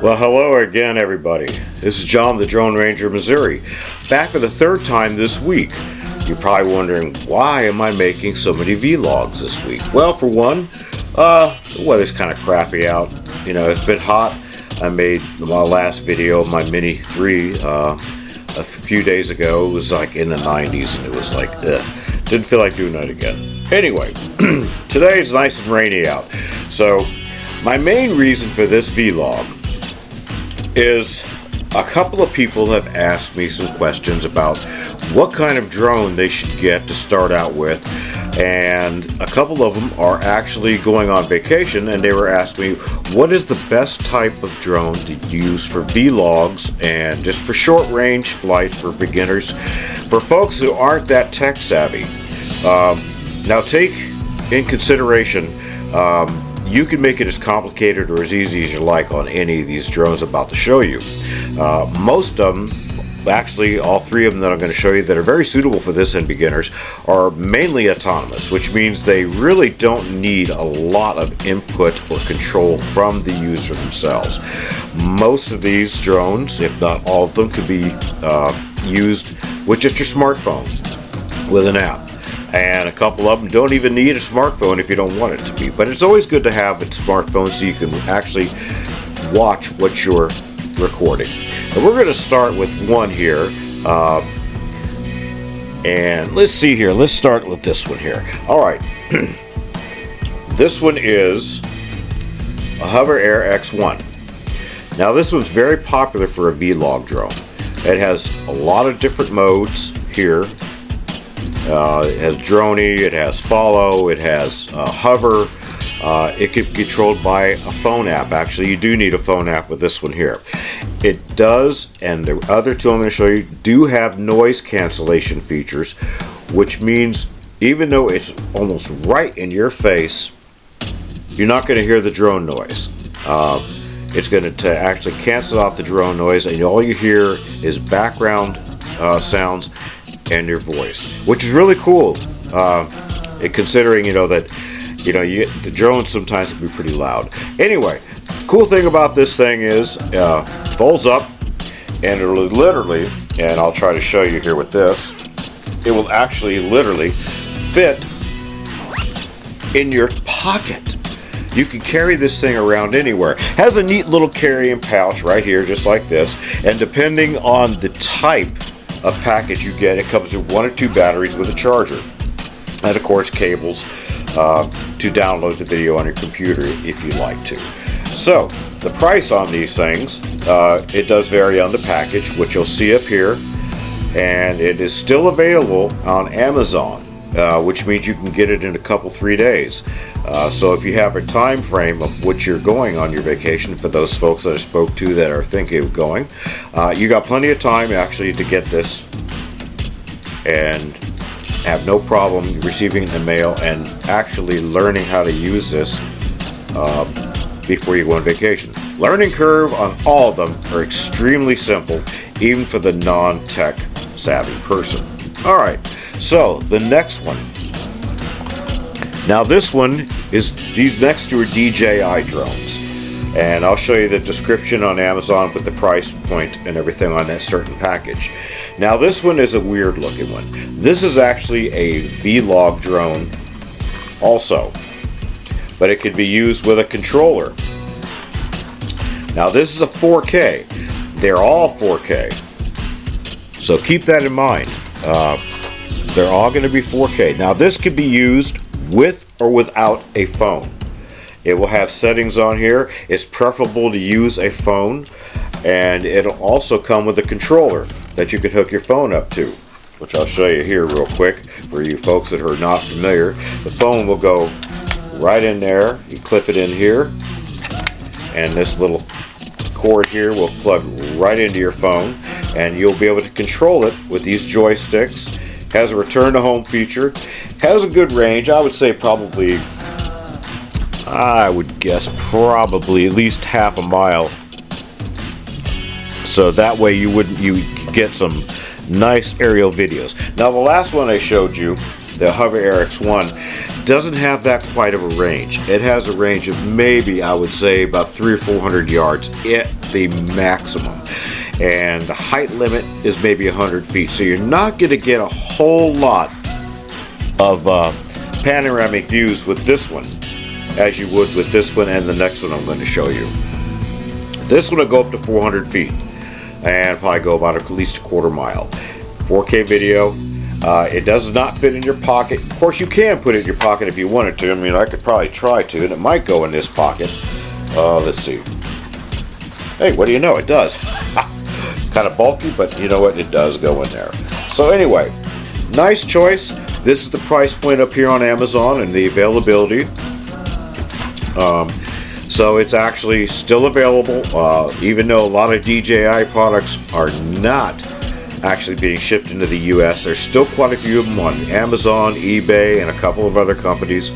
Well, hello again, everybody. This is John, the Drone Ranger, Missouri, back for the third time this week. You're probably wondering, why am I making so many vlogs this week? Well, for one, the weather's kind of crappy out. You know, it's been hot. I made my last video, my Mini 3, a few days ago. It was like in the 90s, and it was like, ugh. Didn't feel like doing that again. Anyway, today it's nice and rainy out. So, my main reason for this vlog is a couple of people have asked me some questions about what kind of drone they should get to start out with, and a couple of them are actually going on vacation, and they were asking me what is the best type of drone to use for vlogs and just for short range flight for beginners, for folks who aren't that tech savvy. Now take in consideration, you can make it as complicated or as easy as you like on any of these drones I'm about to show you. Most of them, actually all three of them that I'm going to show you that are very suitable for this and beginners, are mainly autonomous, which means they really don't need a lot of input or control from the user themselves. Most of these drones, if not all of them, can be used with just your smartphone with an app. And a couple of them don't even need a smartphone if you don't want it to be. But it's always good to have a smartphone so you can actually watch what you're recording. And we're going to start with one here. And let's see here. Let's start with this one here. All right. This one is a Hover Air X1. Now this one's very popular for a vlog drone. It has a lot of different modes here. It has droney, it has follow, it has hover. It can be controlled by a phone app. Actually, you do need a phone app with this one here. It does, and the other two I'm going to show you do have noise cancellation features, which means even though it's almost right in your face, you're not going to hear the drone noise. It's going to actually cancel off the drone noise, and all you hear is background sounds and your voice, which is really cool, considering that the drones sometimes can be pretty loud. Anyway, cool thing about this thing is folds up, and it'll literally, and I'll try to show you here with this, it will actually literally fit in your pocket. You can carry this thing around anywhere. Has a neat little carrying pouch right here, just like this, and depending on the type of package you get, it comes with 1 or 2 batteries with a charger, and of course cables to download the video on your computer if you like to. So the price on these things, it does vary on the package, which you'll see up here, and it is still available on Amazon, which means you can get it in a couple 3 days. So if you have a time frame of which you're going on your vacation, for those folks that I spoke to that are thinking of going, you got plenty of time actually to get this and have no problem receiving the mail and actually learning how to use this before you go on vacation. Learning curve on all of them are extremely simple, even for the non-tech savvy person. Alright, so the next one. Now this one is, these next two are DJI drones, and I'll show you the description on Amazon with the price point and everything on that certain package. Now this one is a weird looking one. This is actually a vlog drone also, but it could be used with a controller. Now this is a 4K. They're all 4K, so keep that in mind. They're all going to be 4K. Now this could be used with or without a phone. It will have settings on here. It's preferable to use a phone, and it'll also come with a controller that you can hook your phone up to, which I'll show you here real quick for you folks that are not familiar. The phone will go right in there. You clip it in here, and this little cord here will plug right into your phone, and you'll be able to control it with these joysticks. Has a return to home feature, has a good range. I would say probably, I would guess probably at least half a mile. So that way you could get some nice aerial videos. Now the last one I showed you the Hover Air X1 doesn't have that quite of a range. It has a range of maybe, I would say, about 300 or 400 yards at the maximum. And the height limit is maybe 100 feet. So you're not going to get a whole lot of panoramic views with this one as you would with this one and the next one I'm going to show you. This one will go up to 400 feet and probably go about at least a quarter mile. 4K video. It does not fit in your pocket. Of course, you can put it in your pocket if you wanted to. I mean, I could probably try to, and it might go in this pocket. Let's see. Hey, what do you know? It does. Kind of bulky, but you know what? It does go in there. So anyway, nice choice. This is the price point up here on Amazon and the availability. So it's actually still available, even though a lot of DJI products are not actually being shipped into the US. There's still quite a few of them on Amazon, eBay, and a couple of other companies,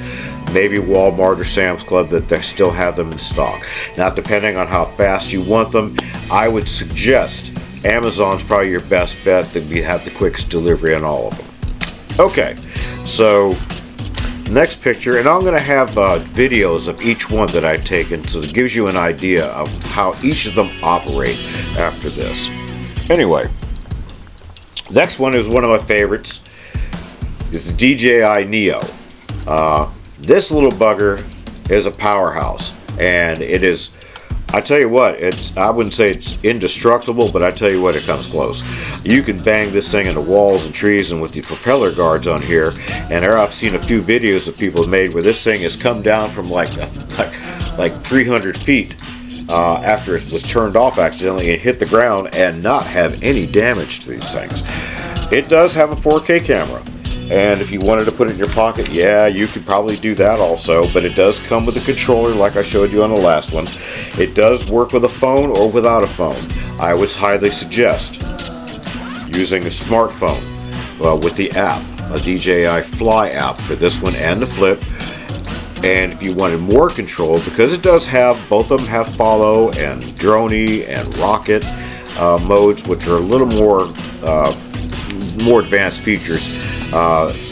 maybe Walmart or Sam's Club, that they still have them in stock. Now, depending on how fast you want them, I would suggest Amazon's probably your best bet, that we have the quickest delivery on all of them. Okay, so next picture, and I'm going to have videos of each one that I've taken, so it gives you an idea of how each of them operate after this. Anyway, next one is one of my favorites. It's the DJI Neo. This little bugger is a powerhouse, and it is, I tell you what, I wouldn't say it's indestructible, but I tell you what, it comes close. You can bang this thing into walls and trees, and with the propeller guards on here, and I've seen a few videos that people have made where this thing has come down from like 300 feet after it was turned off accidentally and hit the ground and not have any damage to these things. It does have a 4K camera. And if you wanted to put it in your pocket, yeah, you could probably do that also, but it does come with a controller like I showed you on the last one. It does work with a phone or without a phone. I would highly suggest using a smartphone with the app, a DJI Fly app for this one and the Flip. And if you wanted more control, because it does have, both of them have follow and droney and rocket modes, which are a little more advanced features.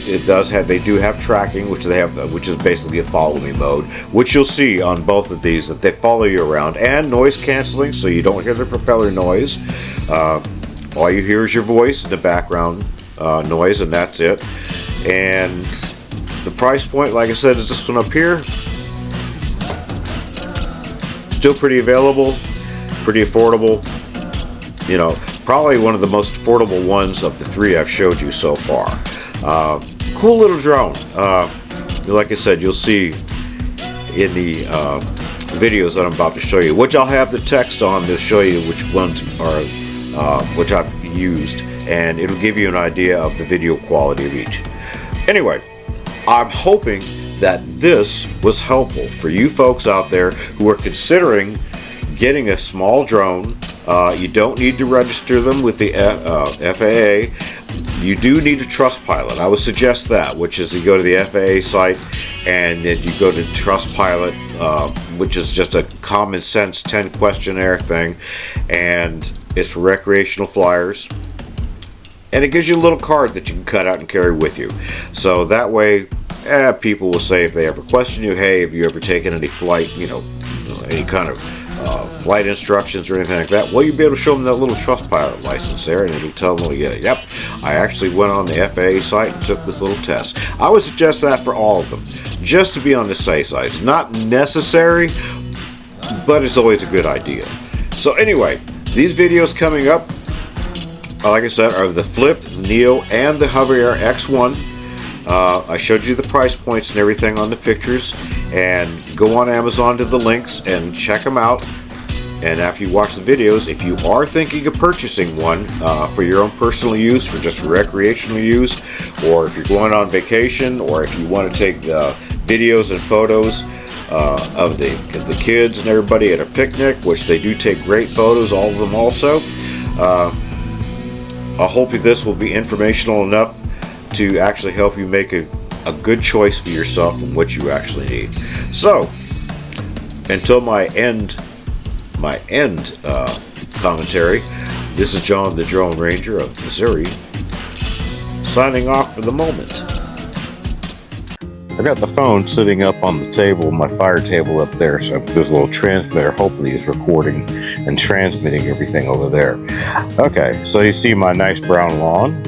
It does have, they do have tracking, which they have, which is basically a follow me mode, which you'll see on both of these, that they follow you around, and noise canceling, so you don't hear the propeller noise. All you hear is your voice, the background noise, and that's it. And the price point, like I said, is this one up here. Still pretty available, pretty affordable. You know, probably one of the most affordable ones of the three I've showed you so far. Cool little drone. Like I said, you'll see in the videos that I'm about to show you, which I'll have the text on to show you which ones are which I've used, and it'll give you an idea of the video quality of each. Anyway, I'm hoping that this was helpful for you folks out there who are considering getting a small drone. You don't need to register them with the FAA. You do need a Trustpilot. I would suggest that, which is you go to the FAA site and then you go to Trustpilot, which is just a common sense 10 questionnaire thing, and it's for recreational flyers. And it gives you a little card that you can cut out and carry with you. So that way, people will say if they ever question you, hey, have you ever taken any flight, any kind of flight instructions or anything like that, well, you'll be able to show them that little Trustpilot license there, and it'll tell them, yeah, yep, I actually went on the FAA site and took this little test. I would suggest that for all of them, just to be on the safe side. It's not necessary, but it's always a good idea. So anyway, these videos coming up, like I said, are the Flip, the Neo, and the Hover Air X1. I showed you the price points and everything on the pictures, and go on Amazon to the links and check them out. And after you watch the videos, if you are thinking of purchasing one for your own personal use, for just recreational use, or if you're going on vacation, or if you want to take videos and photos of the kids and everybody at a picnic, which they do take great photos, all of them also, I hope this will be informational enough to actually help you make a good choice for yourself and what you actually need. So, until my end commentary, this is John the Drone Ranger of Missouri, signing off for the moment. I got the phone sitting up on the table, my fire table up there, so there's a little transmitter. Hopefully it's recording and transmitting everything over there. Okay, so you see my nice brown lawn.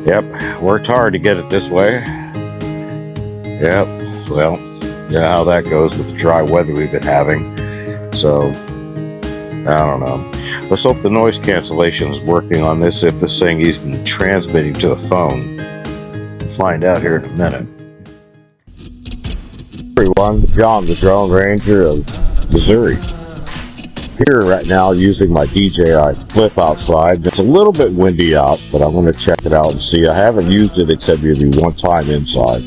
Yep, worked hard to get it this way. Yep, well, you know how that goes with the dry weather we've been having. So, I don't know. Let's hope the noise cancellation is working on this, if this thing is even transmitting to the phone. We'll find out here in a minute. Everyone, John, the Drone Ranger of Missouri. Here right now using my DJI Flip outside. It's a little bit windy out, but I'm going to check it out and see. I haven't used it except maybe one time inside.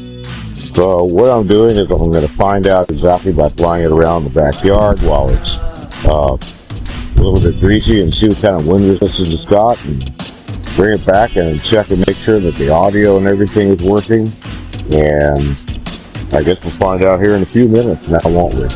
So what I'm doing is I'm going to find out exactly by flying it around the backyard while it's a little bit breezy and see what kind of wind resistance it's got, and bring it back and check and make sure that the audio and everything is working. And I guess we'll find out here in a few minutes now, won't we?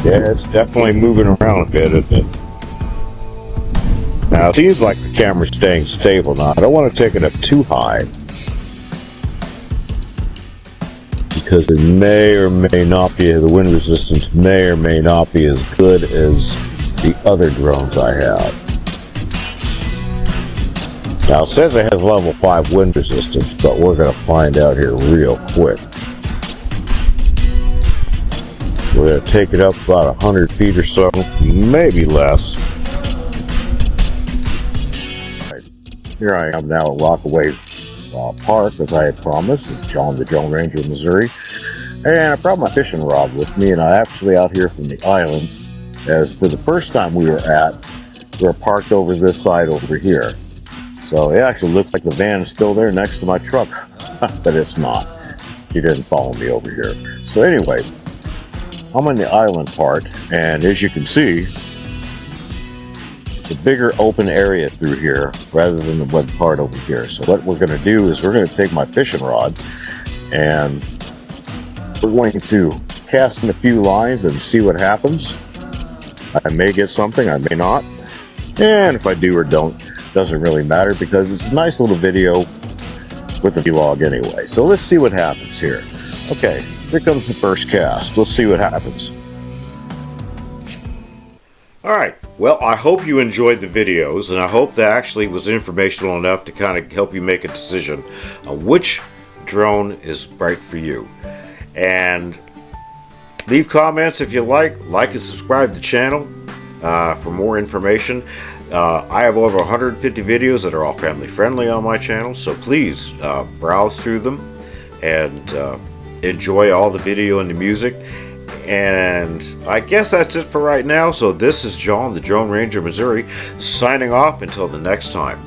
Yeah, it's definitely moving around a bit, isn't it? Now, it seems like the camera's staying stable now. I don't want to take it up too high, because it may or may not be, the wind resistance may or may not be as good as the other drones I have. Now, it says it has level 5 wind resistance, but we're going to find out here real quick. We're going to take it up about 100 feet or so, maybe less. Right. Here I am now at Rockaway Park, as I had promised. This is John, the Drone Ranger of Missouri. And I brought my fishing rod with me, and I'm actually out here from the islands, as for the first time we were parked over this side over here. So it actually looks like the van is still there next to my truck, but it's not. He didn't follow me over here. So anyway, I'm in the island part, and as you can see, the bigger open area through here rather than the wet part over here. So what we're going to do is we're going to take my fishing rod, and we're going to cast in a few lines and see what happens. I may get something, I may not, and if I do or don't, doesn't really matter, because it's a nice little video with a vlog anyway. So let's see what happens here. Okay, here comes the first cast. Let's see what happens. Alright, well, I hope you enjoyed the videos, and I hope that actually was informational enough to kind of help you make a decision on which drone is right for you. And leave comments if you like and subscribe to the channel for more information. I have over 150 videos that are all family friendly on my channel, so please browse through them and enjoy all the video and the music. And I guess that's it for right now. So this is John, the Drone Ranger of Missouri, signing off until the next time.